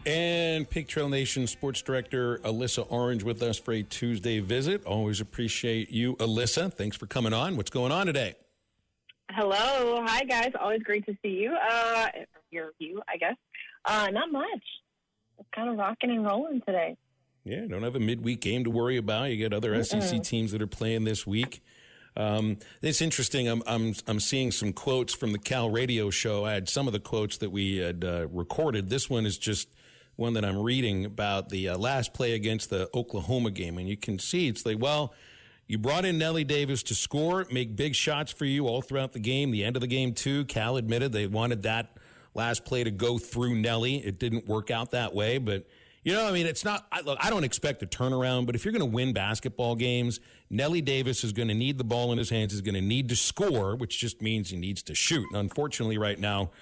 And Pig Trail Nation Sports Director Alyssa Orange with us for a Tuesday visit. Always appreciate you, Alyssa. Thanks for coming on. What's going on today? Hello. Hi, guys. Always great to see you. Hear you, I guess. Not much. It's kind of rocking and rolling today. Yeah, don't have a midweek game to worry about. You got other SEC teams that are playing this week. It's interesting. I'm seeing some quotes from the Cal radio show. I had some of the quotes that we had recorded. This one is just one that I'm reading about the last play against the Oklahoma game. And you can see it's like, well, you brought in Johnell Davis to score, make big shots for you all throughout the game. The end of the game, too, Cal admitted they wanted that last play to go through Nelly. It didn't work out that way. But, you know, I mean, it's not – look, I don't expect a turnaround. But if you're going to win basketball games, Johnell Davis is going to need the ball in his hands. He's going to need to score, which just means he needs to shoot. And unfortunately, right now,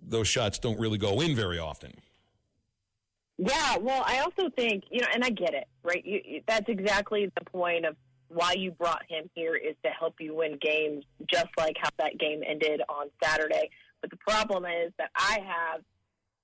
those shots don't really go in very often. Yeah, well, I also think, you know, and I get it, right? That's exactly the point of why you brought him here, is to help you win games, just like how that game ended on Saturday. But the problem is that I have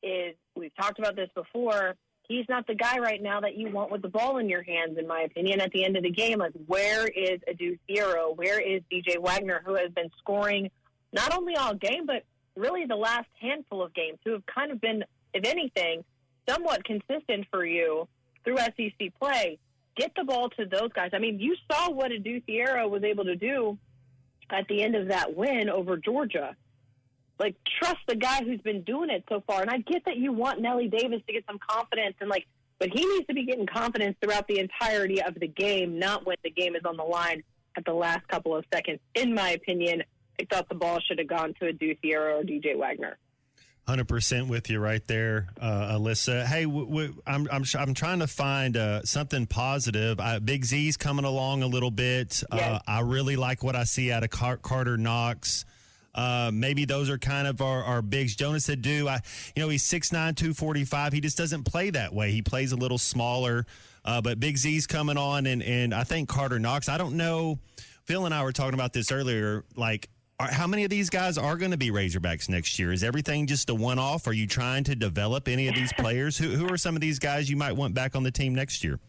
is, we've talked about this before, he's not the guy right now that you want with the ball in your hands, in my opinion, at the end of the game. Like, where is Adu Thiero? Where is DJ Wagner, who has been scoring not only all game, but really the last handful of games, who have kind of been, if anything, somewhat consistent for you through SEC play? Get the ball to those guys. I mean, you saw what Adu Thiero was able to do at the end of that win over Georgia. Like, trust the guy who's been doing it so far. And I get that you want Johnell Davis to get some confidence, but he needs to be getting confidence throughout the entirety of the game, not when the game is on the line at the last couple of seconds. In my opinion, I thought the ball should have gone to Adu Thiero or DJ Wagner. 100% with you right there, Alyssa. Hey, I'm trying to find something positive. Big Z's coming along a little bit. Yes. I really like what I see out of Carter Knox. Maybe those are kind of our bigs. Jonas Adu, he's 6'9", 245. He just doesn't play that way. He plays a little smaller. But Big Z's coming on, and I think Carter Knox. I don't know. Phil and I were talking about this earlier. Like, how many of these guys are going to be Razorbacks next year? Is everything just a one-off? Are you trying to develop any of these players? Who are some of these guys you might want back on the team next year?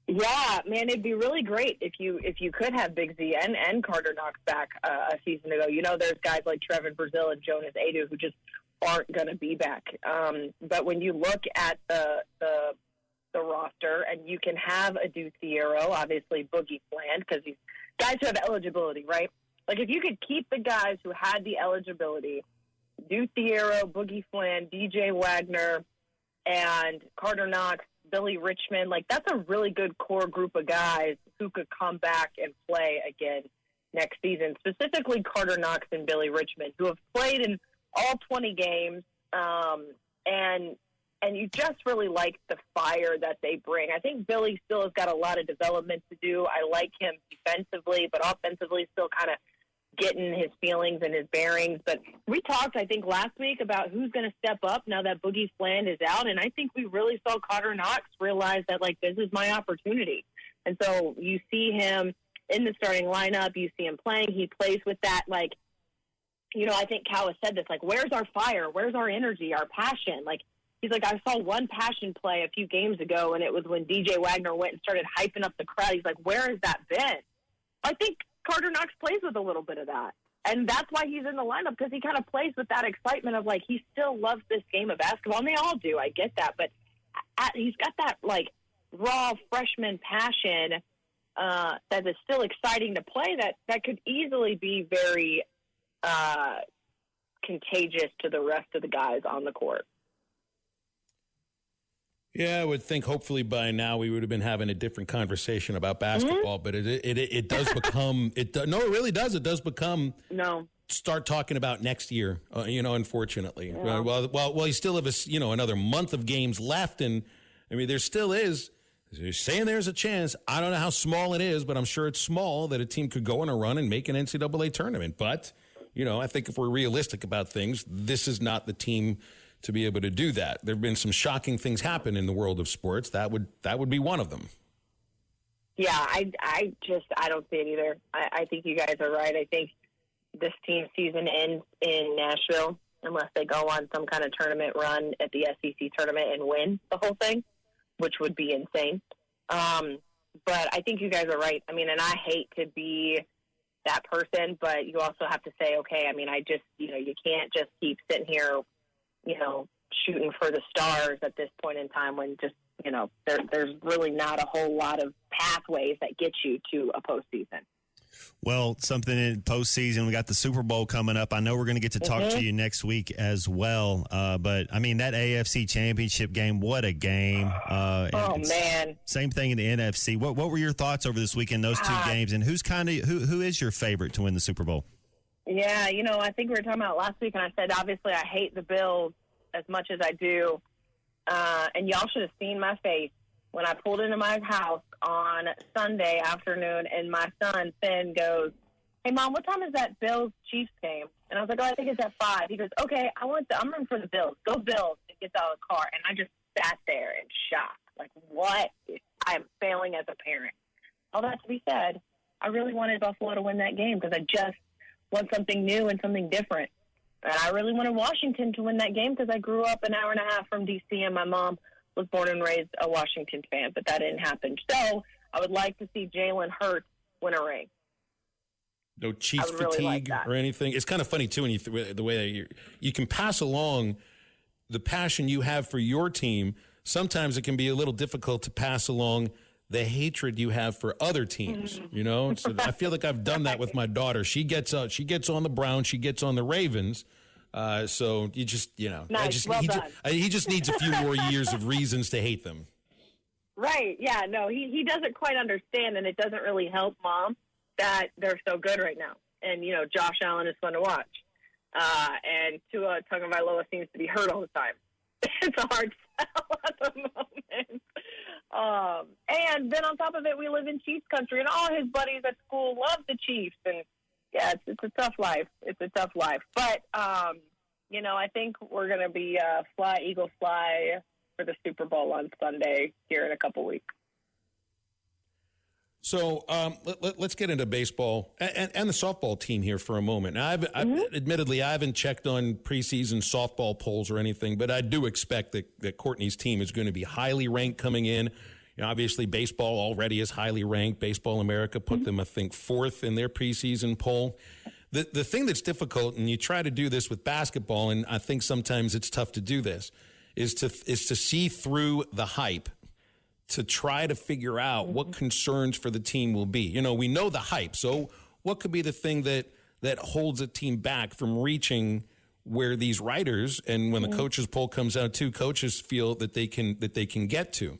Yeah, man, it'd be really great if you could have Big Z and Carter Knox back a season ago. You know, there's guys like Trevin Brazil and Jonas Adu who just aren't going to be back. But when you look at the roster, and you can have Adu Thiero, obviously Boogie Fland, because these guys who have eligibility, right? Like, if you could keep the guys who had the eligibility, Adu Thiero, Boogie Fland, DJ Wagner, and Carter Knox, Billy Richmond, like, that's a really good core group of guys who could come back and play again next season, specifically Carter Knox and Billy Richmond, who have played in all 20 games, and you just really like the fire that they bring. I think Billy still has got a lot of development to do. I like him defensively, but offensively still kind of getting his feelings and his bearings. But we talked, I think, last week about who's going to step up now that Boogie Fland is out, and I think we really saw Carter Knox realize that, like, this is my opportunity. And so you see him in the starting lineup. You see him playing. He plays with that, like, you know, I think Cal has said this, like, where's our fire? Where's our energy, our passion? Like, he's like, I saw one passion play a few games ago, and it was when DJ Wagner went and started hyping up the crowd. He's like, where has that been? I think Carter Knox plays with a little bit of that. And that's why he's in the lineup, because he kind of plays with that excitement of, like, he still loves this game of basketball. And they all do. I get that. But he's got that, like, raw freshman passion that is still exciting to play that could easily be very contagious to the rest of the guys on the court. Yeah, I would think hopefully by now we would have been having a different conversation about basketball, but it does become it really does. It does become start talking about next year. Unfortunately, yeah. Well, you still have another month of games left, and I mean there still is. You're saying there's a chance. I don't know how small it is, but I'm sure it's small that a team could go on a run and make an NCAA tournament. But I think if we're realistic about things, this is not the team to be able to do that. There have been some shocking things happen in the world of sports. That would be one of them. Yeah, I don't see it either. I think you guys are right. I think this team season ends in Nashville. unless they go on some kind of tournament run at the SEC tournament and win the whole thing, which would be insane. But I think you guys are right. I mean, and I hate to be that person, but you also have to say, okay, I mean, you can't just keep sitting here, shooting for the stars at this point in time when just, there's really not a whole lot of pathways that get you to a postseason. Well, something in postseason, we got the Super Bowl coming up. I know we're going to get to talk to you next week as well. But, I mean, that AFC Championship game, what a game. Man. Same thing in the NFC. What were your thoughts over this weekend, those two games? And who is your favorite to win the Super Bowl? Yeah, I think we were talking about last week, and I said, obviously, I hate the Bills as much as I do. And y'all should have seen my face when I pulled into my house on Sunday afternoon, and my son, Finn, goes, "Hey, Mom, what time is that Bills-Chiefs game?" And I was like, "Oh, I think it's at 5." He goes, "Okay, I'm rooting for the Bills. Go Bills," and gets out of the car. And I just sat there in shock. Like, what? I'm failing as a parent. All that to be said, I really wanted Buffalo to win that game because I just want something new and something different. And I really wanted Washington to win that game because I grew up an hour and a half from D.C., and my mom was born and raised a Washington fan, but that didn't happen. So I would like to see Jalen Hurts win a ring. No Chiefs fatigue or anything. It's kind of funny, too, when the way you can pass along the passion you have for your team. Sometimes it can be a little difficult to pass along the hatred you have for other teams, So I feel like I've done that with my daughter. She gets on the Browns, she gets on the Ravens. So you just, Nice. He just needs a few more years of reasons to hate them. Right. Yeah, no, he doesn't quite understand, and it doesn't really help Mom that they're so good right now. And, Josh Allen is fun to watch. And Tua Tagovailoa seems to be hurt all the time. It's a hard sell at the moment. And then on top of it, we live in Chiefs country, and all his buddies at school love the Chiefs. And, yeah, it's a tough life. It's a tough life. But, I think we're going to be fly, Eagle fly for the Super Bowl on Sunday here in a couple weeks. So let's get into baseball and the softball team here for a moment. Now, admittedly, I haven't checked on preseason softball polls or anything, but I do expect that Courtney's team is going to be highly ranked coming in. Obviously, baseball already is highly ranked. Baseball America put them, I think, 4th in their preseason poll. The thing that's difficult, and you try to do this with basketball, and I think sometimes it's tough to do this, is to see through the hype, to try to figure out what concerns for the team will be. We know the hype, so what could be the thing that holds a team back from reaching where these writers, and when the coaches poll comes out too, coaches feel that they can get to.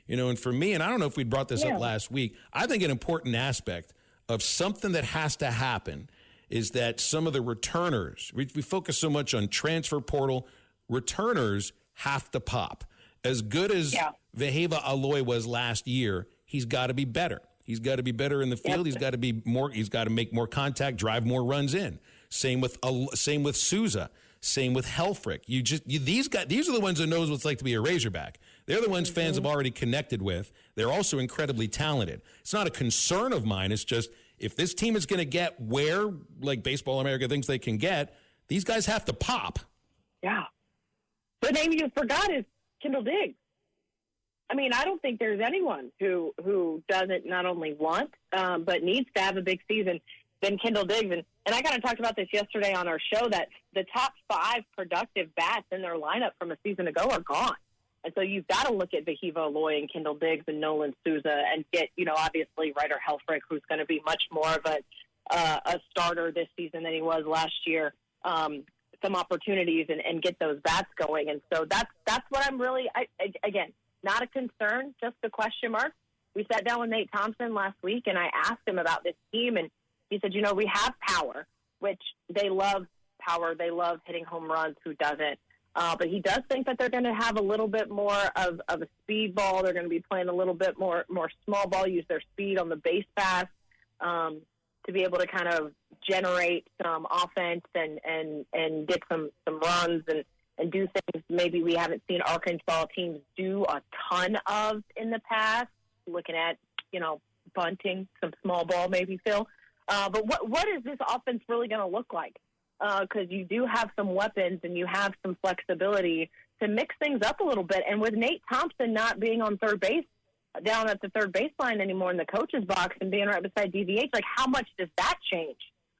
And for me, and I don't know if we brought this up last week, I think an important aspect of something that has to happen is that some of the returners, we focus so much on transfer portal, returners have to pop. As good as Veheva Aloy was last year, he's got to be better. He's got to be better in the field. He's got to be more. He's got to make more contact, drive more runs in. Same with Souza. Same with Helfrich. These are the ones that knows what it's like to be a Razorback. They're the ones fans have already connected with. They're also incredibly talented. It's not a concern of mine. It's just if this team is going to get where like Baseball America thinks they can get, these guys have to pop. Yeah. The name you forgot is Kendall Diggs. I mean, I don't think there's anyone who doesn't not only want but needs to have a big season than Kendall Diggs. And I kind of talked about this yesterday on our show that the top 5 productive bats in their lineup from a season ago are gone. And so you've got to look at Veheva Aloy and Kendall Diggs and Nolan Souza and get, obviously Ryder Helfrich, who's going to be much more of a starter this season than he was last year, some opportunities and get those bats going. And so that's what I'm really, again, not a concern, just a question mark. We sat down with Nate Thompson last week, and I asked him about this team, and he said, we have power, which they love power. They love hitting home runs. Who doesn't? But he does think that they're going to have a little bit more of a speed ball. They're going to be playing a little bit more small ball, use their speed on the base pass to be able to kind of generate some offense and get some runs and do things maybe we haven't seen Arkansas teams do a ton of in the past, looking at, bunting, some small ball maybe, Phil. But what is this offense really going to look like? because you do have some weapons and you have some flexibility to mix things up a little bit. And with Nate Thompson not being on third base, down at the third baseline anymore in the coach's box and being right beside DVH, like how much does that change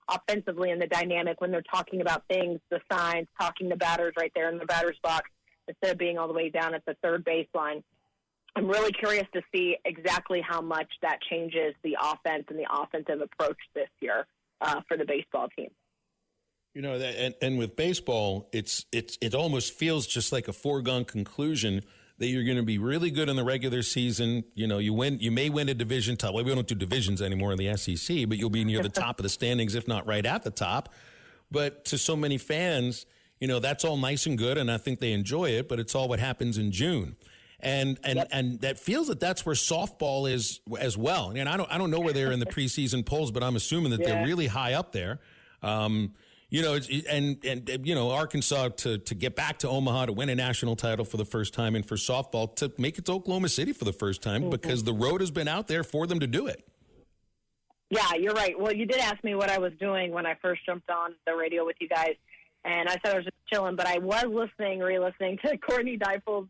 offensively in the dynamic when they're talking about things, the signs, talking to batters right there in the batter's box instead of being all the way down at the third baseline? I'm really curious to see exactly how much that changes the offense and the offensive approach this year for the baseball team. You know, and with baseball, it almost feels just like a foregone conclusion that you're going to be really good in the regular season. You know, you may win a division title. Well, we don't do divisions anymore in the SEC, but you'll be near the top of the standings, if not right at the top. But to so many fans, you know, that's all nice and good, and I think they enjoy it, but it's all what happens in June. And that feels that that's where softball is as well. And I don't know where they're in the preseason polls, but I'm assuming that they're really high up there. You know, and you know, Arkansas to get back to Omaha to win a national title for the first time, and for softball to make it to Oklahoma City for the first time because the road has been out there for them to do it. Yeah, you're right. Well, you did ask me what I was doing when I first jumped on the radio with you guys, and I said I was just chilling, but I was re-listening to Courtney Deifel's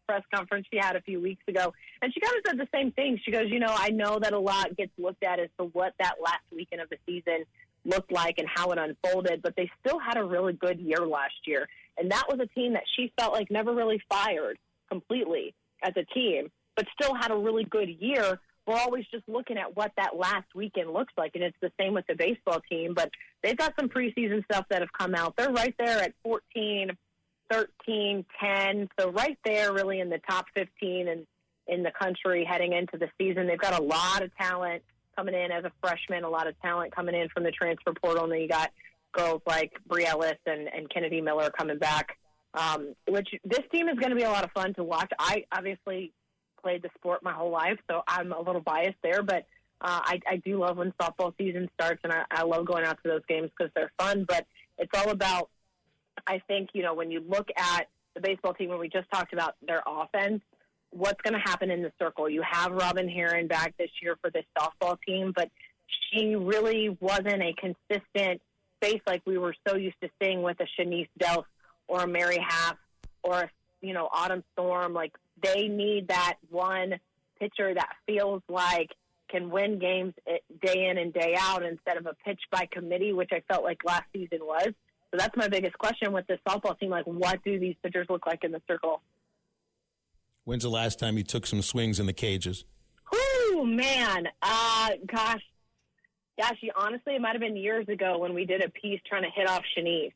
press conference she had a few weeks ago, and she kind of said the same thing. She goes, you know, I know that a lot gets looked at as to what that last weekend of the season looked like and how it unfolded, but they still had a really good year last year. And that was a team that she felt like never really fired completely as a team, but still had a really good year. We're always just looking at what that last weekend looks like, and it's the same with the baseball team. But they've got some preseason stuff that have come out. They're right there at 14, 13, 10, so right there really in the top 15 and in the country heading into the season. They've got a lot of talent coming in as a freshman, a lot of talent coming in from the transfer portal, and then you got girls like Bri Ellis and Kennedy Miller coming back, which this team is going to be a lot of fun to watch. I obviously played the sport my whole life, so I'm a little biased there, but I do love when softball season starts, and I love going out to those games because they're fun, but it's all about, I think, you know, when you look at the baseball team, when we just talked about their offense, what's going to happen in the circle. You have Robin Herron back this year for this softball team, but she really wasn't a consistent face like we were so used to seeing with a Shanice Delph or a Mary Haff or a, you know, Autumn Storm. Like, they need that one pitcher that feels like can win games day in and day out instead of a pitch by committee, which I felt like last season was. So that's my biggest question with this softball team. Like, what do these pitchers look like in the circle? When's the last time you took some swings in the cages? Oh, man. Gosh, honestly, it might have been years ago when we did a piece trying to hit off Shanice.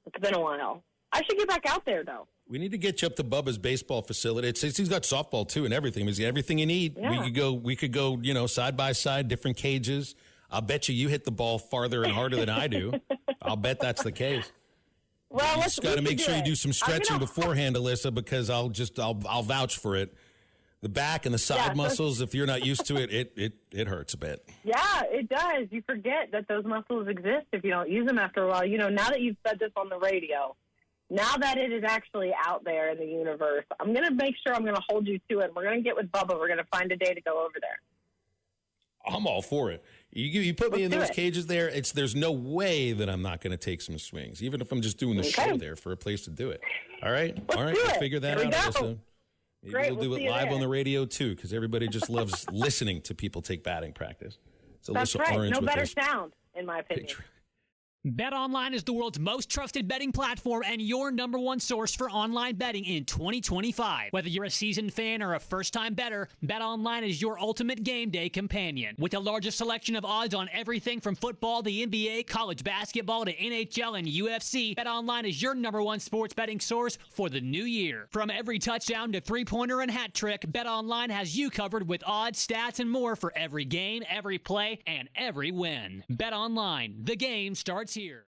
It's been a while. I should get back out there, though. We need to get you up to Bubba's baseball facility. He's got softball, too, and everything. He's got everything you need. Yeah. We could go, you know, side by side, different cages. I'll bet you hit the ball farther and harder than I do. I'll bet that's the case. Well, you just got to make sure you do some stretching beforehand, Alyssa, because I'll vouch for it. The back and the side muscles, if you're not used to it, it hurts a bit. Yeah, it does. You forget that those muscles exist if you don't use them after a while. You know, now that you've said this on the radio, now that it is actually out there in the universe, I'm going to make sure I'm going to hold you to it. We're going to get with Bubba. We're going to find a day to go over there. I'm all for it. You put me in those cages there, there's no way that I'm not going to take some swings, even if I'm just doing the show there for a place to do it. All right? All right, we'll figure that out, Alyssa. Maybe we'll do it live on the radio, too, because everybody just loves listening to people take batting practice. So that's right. Orange no better sound, in my opinion. BetOnline is the world's most trusted betting platform and your number one source for online betting in 2025. Whether you're a seasoned fan or a first-time bettor, BetOnline is your ultimate game day companion. With the largest selection of odds on everything from football to NBA, college basketball to NHL and UFC, BetOnline is your number one sports betting source for the new year. From every touchdown to three-pointer and hat trick, BetOnline has you covered with odds, stats, and more for every game, every play, and every win. BetOnline, the game starts here.